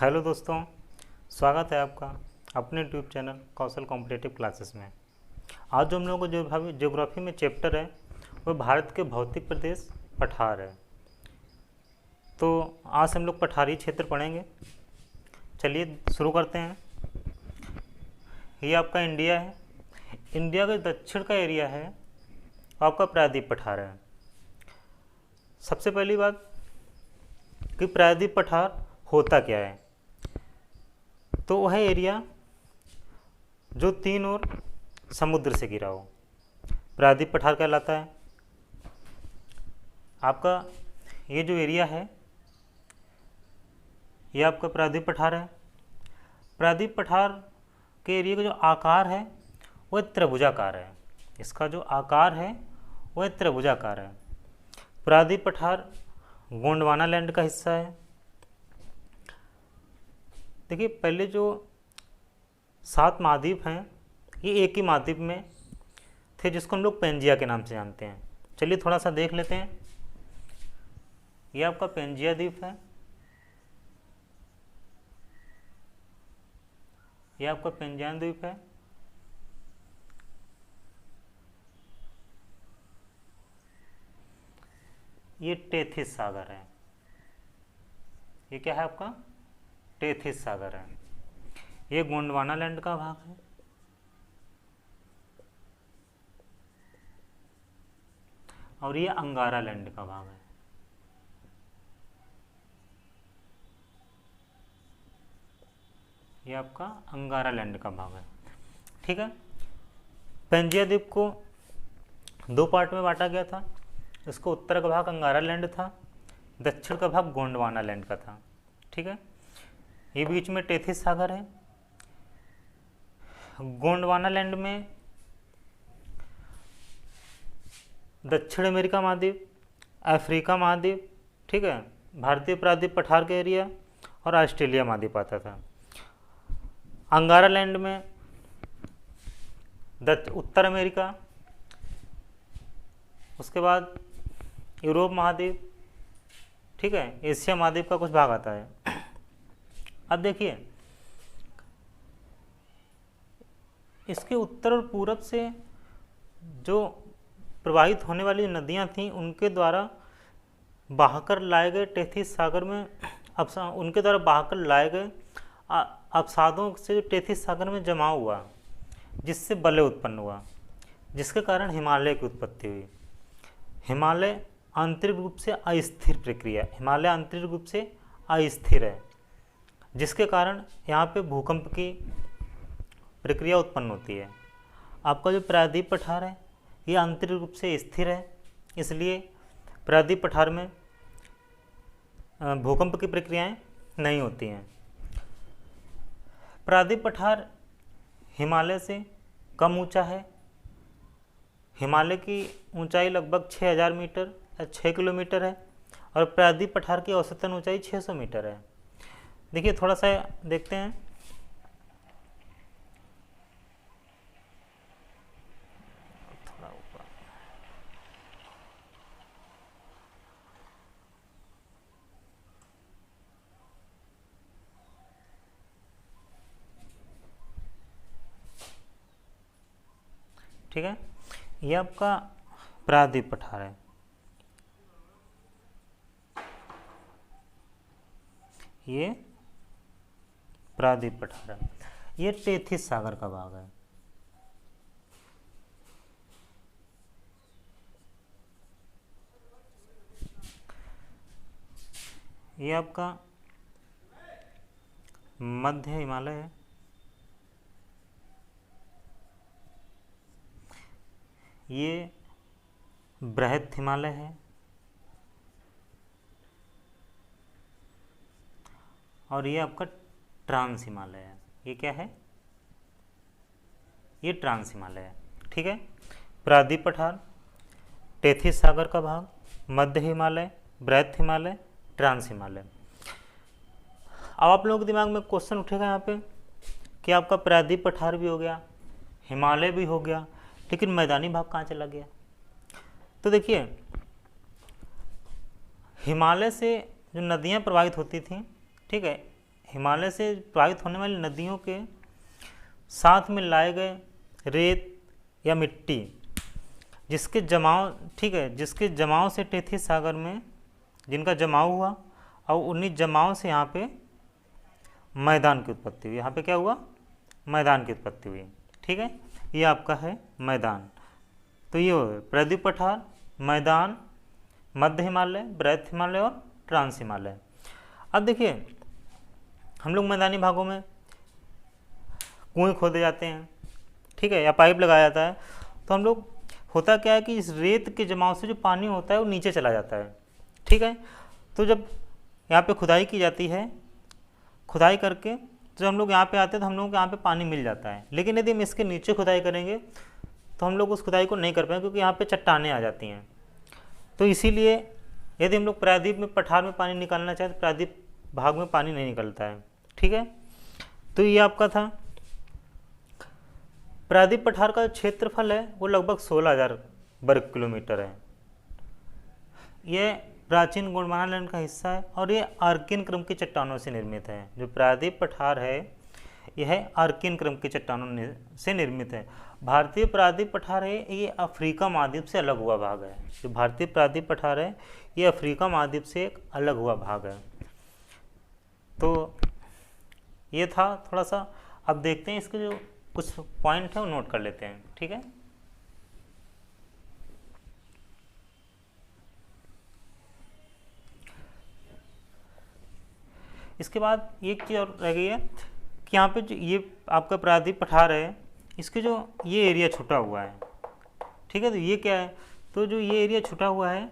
Hello दोस्तों, स्वागत है आपका अपने यूट्यूब चैनल कौशल कॉम्पिटिटिव क्लासेस में। आज जो हम लोगों को जो ज्योग्राफी में चैप्टर है वो भारत के भौतिक प्रदेश पठार है। तो आज हम लोग पठारी क्षेत्र पढ़ेंगे। चलिए शुरू करते हैं। ये आपका इंडिया है। इंडिया के दक्षिण का एरिया है, आपका प्रायद्वीप पठार है। सबसे पहली बात कि प्रायद्वीप पठार होता क्या है, तो वह एरिया जो तीन ओर समुद्र से घिरा हो प्रायद्वीप पठार कहलाता है। आपका ये जो एरिया है ये आपका प्रायद्वीप पठार है। प्रायद्वीप पठार के एरिया का जो आकार है वह त्रिभुजाकार है। इसका जो आकार है वह त्रिभुजाकार है। प्रायद्वीप पठार गोंडवाना लैंड का हिस्सा है। देखिए, पहले जो 7 महाद्वीप हैं ये एक ही महाद्वीप में थे जिसको हम लोग पेंजिया के नाम से जानते हैं। चलिए थोड़ा सा देख लेते हैं। ये आपका पेंजिया द्वीप है, ये आपका पेंजियन द्वीप है, ये टेथिस सागर है। ये क्या है आपका टेथिस सागर है। ये गोंडवाना लैंड का भाग है, और ये अंगारा लैंड का भाग है। ये आपका अंगारा लैंड का भाग है। ठीक है। पेंजिया द्वीप को 2 पार्ट में बांटा गया था। इसको उत्तर का भाग अंगारा लैंड था, दक्षिण का भाग गोंडवाना लैंड का था। ठीक है। ये बीच में टेथिस सागर है। गोंडवाना लैंड में दक्षिण अमेरिका महाद्वीप, अफ्रीका महाद्वीप, ठीक है, भारतीय प्रायद्वीप पठार के एरिया और ऑस्ट्रेलिया महाद्वीप आता था। अंगारा लैंड में उत्तर अमेरिका, उसके बाद यूरोप महाद्वीप, ठीक है, एशिया महाद्वीप का कुछ भाग आता है। अब देखिए, इसके उत्तर और पूरब से जो प्रवाहित होने वाली नदियां थीं उनके द्वारा बहाकर लाए गए टेथिस सागर में उनके द्वारा बहाकर लाए गए अवसादों से टेथिस सागर में जमा हुआ, जिससे बलय उत्पन्न हुआ, जिसके कारण हिमालय की उत्पत्ति हुई। हिमालय आंतरिक रूप से अस्थिर प्रक्रिया, हिमालय आंतरिक रूप से अस्थिर है, जिसके कारण यहाँ पे भूकंप की प्रक्रिया उत्पन्न होती है। आपका जो प्रायद्वीप पठार है ये आंतरिक रूप से स्थिर है, इसलिए प्रायद्वीप पठार में भूकंप की प्रक्रियाएं नहीं होती हैं। प्रायद्वीप पठार हिमालय से कम ऊंचा है। हिमालय की ऊंचाई लगभग 6000 मीटर या 6 किलोमीटर है, और प्रायद्वीप पठार की औसतन ऊंचाई 600 मीटर है। देखिए थोड़ा सा देखते हैं। थोड़ा ऊपर, ठीक है। ये आपका प्रायद्वीप पठार है। ये प्रायद्वीप पठार है। ये टेथिस सागर का भाग है। ये आपका मध्य हिमालय है। ये बृहद हिमालय है, और ये आपका ट्रांस हिमालय है। ये क्या है? ये ट्रांस हिमालय है। ठीक है। प्रायद्वीप पठार, टेथिस सागर का भाग, मध्य हिमालय, बृहद हिमालय, ट्रांस हिमालय। अब आप लोगों के दिमाग में क्वेश्चन उठेगा यहाँ पे कि आपका प्रायद्वीप पठार भी हो गया, हिमालय भी हो गया, लेकिन मैदानी भाग कहाँ चला गया? तो देखिए, हिमालय से जो नदियाँ प्रवाहित होती थीं, ठीक है, हिमालय से प्रवाहित होने वाली नदियों के साथ में लाए गए रेत या मिट्टी जिसके जमाव, ठीक है, जिसके जमाव से टेथिस सागर में जिनका जमाव हुआ और उन्हीं जमाव से यहाँ पे मैदान की उत्पत्ति हुई। यहाँ पे क्या हुआ? मैदान की उत्पत्ति हुई। ठीक है, ये आपका है मैदान। तो ये हो गए प्रायद्वीप पठार, मैदान, मध्य हिमालय, बृहत हिमालय और ट्रांस हिमालय। अब देखिए हम लोग मैदानी भागों में कुएं खोदे जाते हैं, ठीक है, या पाइप लगाया जाता है, तो हम लोग होता क्या है कि इस रेत के जमाव से जो पानी होता है वो नीचे चला जाता है। ठीक है, तो जब यहाँ पे खुदाई की जाती है, खुदाई करके जब हम लोग यहाँ पे आते हैं तो हम लोगों को यहाँ पे पानी मिल जाता है। लेकिन यदि हम इसके नीचे खुदाई करेंगे तो हम लोग उस खुदाई को नहीं कर पाएंगे क्योंकि यहाँ पे चट्टानें आ जाती हैं। तो इसीलिए यदि हम लोग प्रायद्वीप में पठार में पानी निकालना चाहें तो प्रायद्वीप भाग में पानी नहीं निकलता है। ठीक है, तो ये आपका था। प्रायद्वीप पठार का क्षेत्रफल है वो लगभग 16,000 वर्ग किलोमीटर है। यह प्राचीन गोंडवाना लैंड का हिस्सा है और ये आर्कियन क्रम की चट्टानों से निर्मित है। जो प्रायद्वीप पठार है यह आर्कियन क्रम की चट्टानों से निर्मित है। भारतीय प्रायद्वीप पठार है ये अफ्रीका महाद्वीप से अलग हुआ भाग है। जो भारतीय प्रायद्वीप पठार है ये अफ्रीका महाद्वीप से एक अलग हुआ भाग है। तो ये था थोड़ा सा। अब देखते हैं इसके जो कुछ पॉइंट है वो नोट कर लेते हैं। ठीक है, इसके बाद एक चीज़ और रह गई है कि यहाँ पे जो ये आपका प्रायद्वीप पठार है इसके जो ये एरिया छुटा हुआ है, ठीक है, तो ये क्या है? तो जो ये एरिया छुटा हुआ है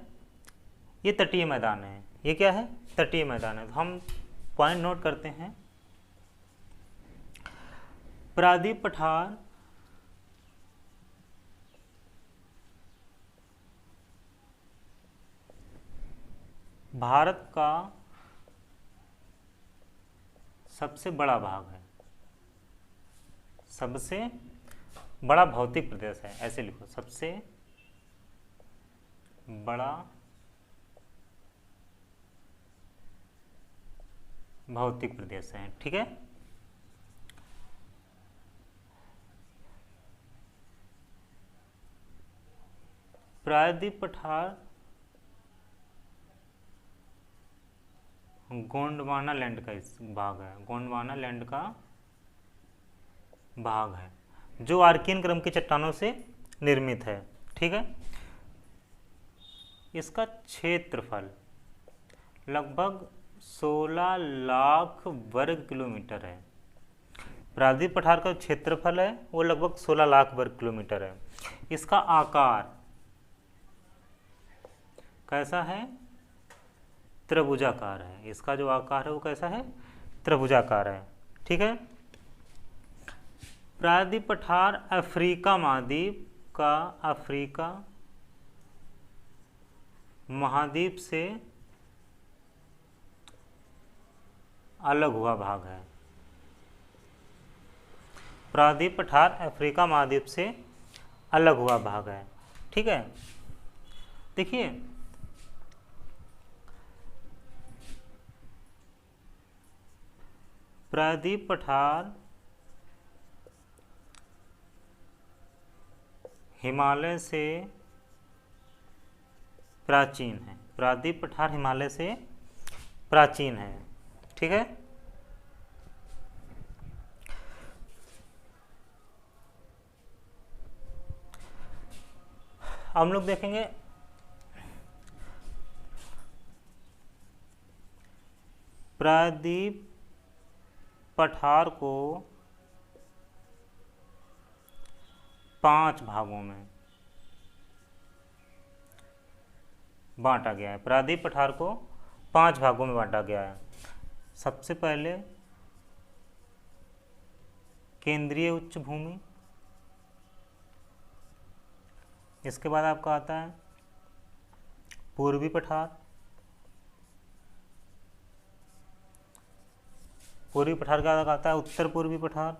ये तटीय मैदान है। ये क्या है? तटीय मैदान है। तो हम पॉइंट नोट करते हैं। प्रायद्वीप पठार भारत का सबसे बड़ा भाग है, सबसे बड़ा भौतिक प्रदेश है। ऐसे लिखो, सबसे बड़ा भौतिक प्रदेश है। ठीक है, प्रायद्वीप पठार गोंडवाना लैंड का भाग है। गोंडवाना लैंड का भाग है जो आर्कियन क्रम की चट्टानों से निर्मित है। ठीक है, इसका क्षेत्रफल लगभग 16 लाख वर्ग किलोमीटर है। प्रायद्वीप पठार का क्षेत्रफल है वो लगभग 16 लाख वर्ग किलोमीटर है। इसका आकार कैसा है? त्रिभुजाकार है। इसका जो आकार है वो कैसा है? त्रिभुजाकार है। ठीक है, प्रायद्वीप पठार अफ्रीका महाद्वीप का, अफ्रीका महाद्वीप से अलग हुआ भाग है। प्रायद्वीप पठार अफ्रीका महाद्वीप से अलग हुआ भाग है। ठीक है, देखिए प्रायद्वीप पठार हिमालय से प्राचीन है। प्रायद्वीप पठार हिमालय से प्राचीन है। ठीक है, हम लोग देखेंगे प्रायद्वीप पठार को 5 भागों में बांटा गया है। प्रायद्वीप पठार को 5 भागों में बांटा गया है। सबसे पहले केंद्रीय उच्च भूमि, इसके बाद आपका आता है पूर्वी पठार, पूर्वी पठार का आता है उत्तर पूर्वी पठार,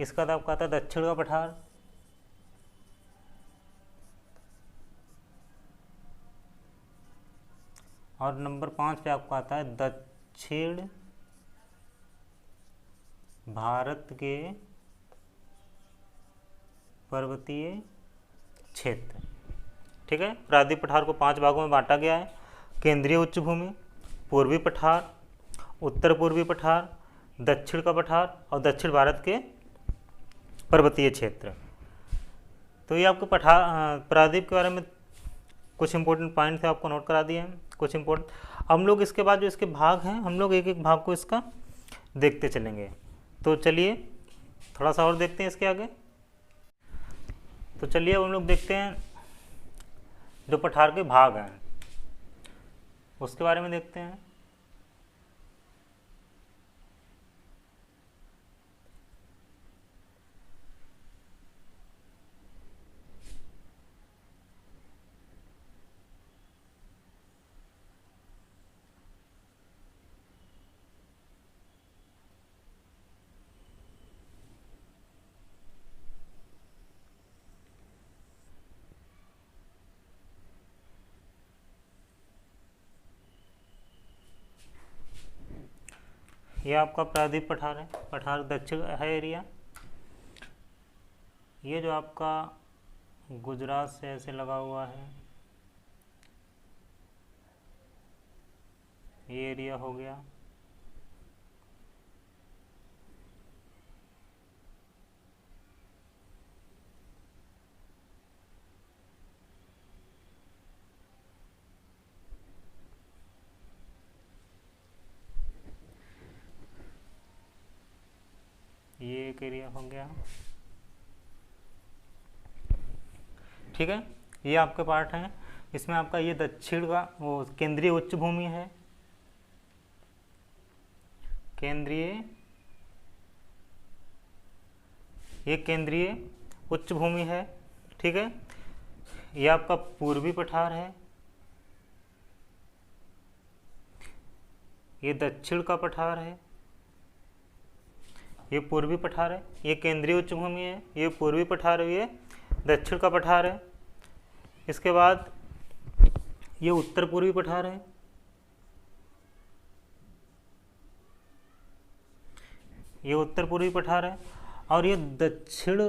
इसका आपका आता है दक्षिण का पठार, और नंबर 5 पे आपका आता है दक्षिण भारत के पर्वतीय क्षेत्र। ठीक है, प्रायद्वीप पठार को 5 भागों में बांटा गया है। केंद्रीय उच्च भूमि, पूर्वी पठार, उत्तर पूर्वी पठार, दक्षिण का पठार और दक्षिण भारत के पर्वतीय क्षेत्र। तो ये आपको प्रायद्वीप के बारे में कुछ इंपॉर्टेंट पॉइंट थे, आपको नोट करा दिए हैं कुछ इंपॉर्टेंट। हम लोग इसके बाद जो इसके भाग हैं, हम लोग एक एक भाग को इसका देखते चलेंगे। तो चलिए थोड़ा सा और देखते हैं इसके आगे। तो चलिए हम लोग देखते हैं जो पठार के भाग हैं उसके बारे में देखते हैं। ये आपका प्रायद्वीप पठार है, पठार दक्षिण है एरिया। ये जो आपका गुजरात से ऐसे लगा हुआ है ये एरिया हो गया। ये एक एरिया हो गया। ठीक है, ये आपके पार्ट हैं। इसमें आपका ये दक्षिण का वो केंद्रीय उच्च भूमि है, ये केंद्रीय उच्च भूमि है। ठीक है, ये आपका पूर्वी पठार है, ये दक्षिण का पठार है, ये पूर्वी पठार है। ये केंद्रीय उच्च भूमि है, ये पूर्वी पठार है, ये दक्षिण का पठार है। इसके बाद ये उत्तर पूर्वी पठार है, ये उत्तर पूर्वी पठार है। और ये दक्षिण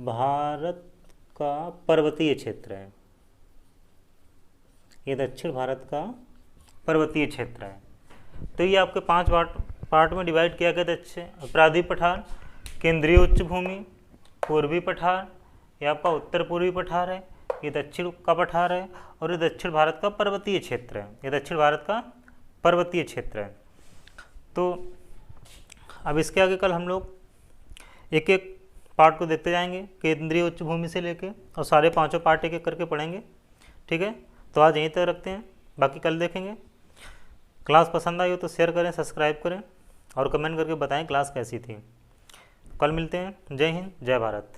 भारत का पर्वतीय क्षेत्र है, ये दक्षिण भारत का पर्वतीय क्षेत्र है। तो ये आपके 5 पार्ट में डिवाइड किया गया। दक्षिण प्रायद्वीप पठार, केंद्रीय उच्च भूमि, पूर्वी पठार, ये आपका उत्तर पूर्वी पठार है, ये दक्षिण का पठार है और ये दक्षिण भारत का पर्वतीय क्षेत्र है, ये दक्षिण भारत का पर्वतीय क्षेत्र है। तो अब इसके आगे कल हम लोग एक एक पार्ट को देखते जाएंगे, केंद्रीय उच्च भूमि से लेके, और सारे 5 पार्ट एक एक करके पढ़ेंगे। ठीक है, तो आज यहीं तक रखते हैं, बाकी कल देखेंगे। क्लास पसंद आई हो तो शेयर करें, सब्सक्राइब करें और कमेंट करके बताएं क्लास कैसी थी। कल मिलते हैं। जय हिंद, जय भारत।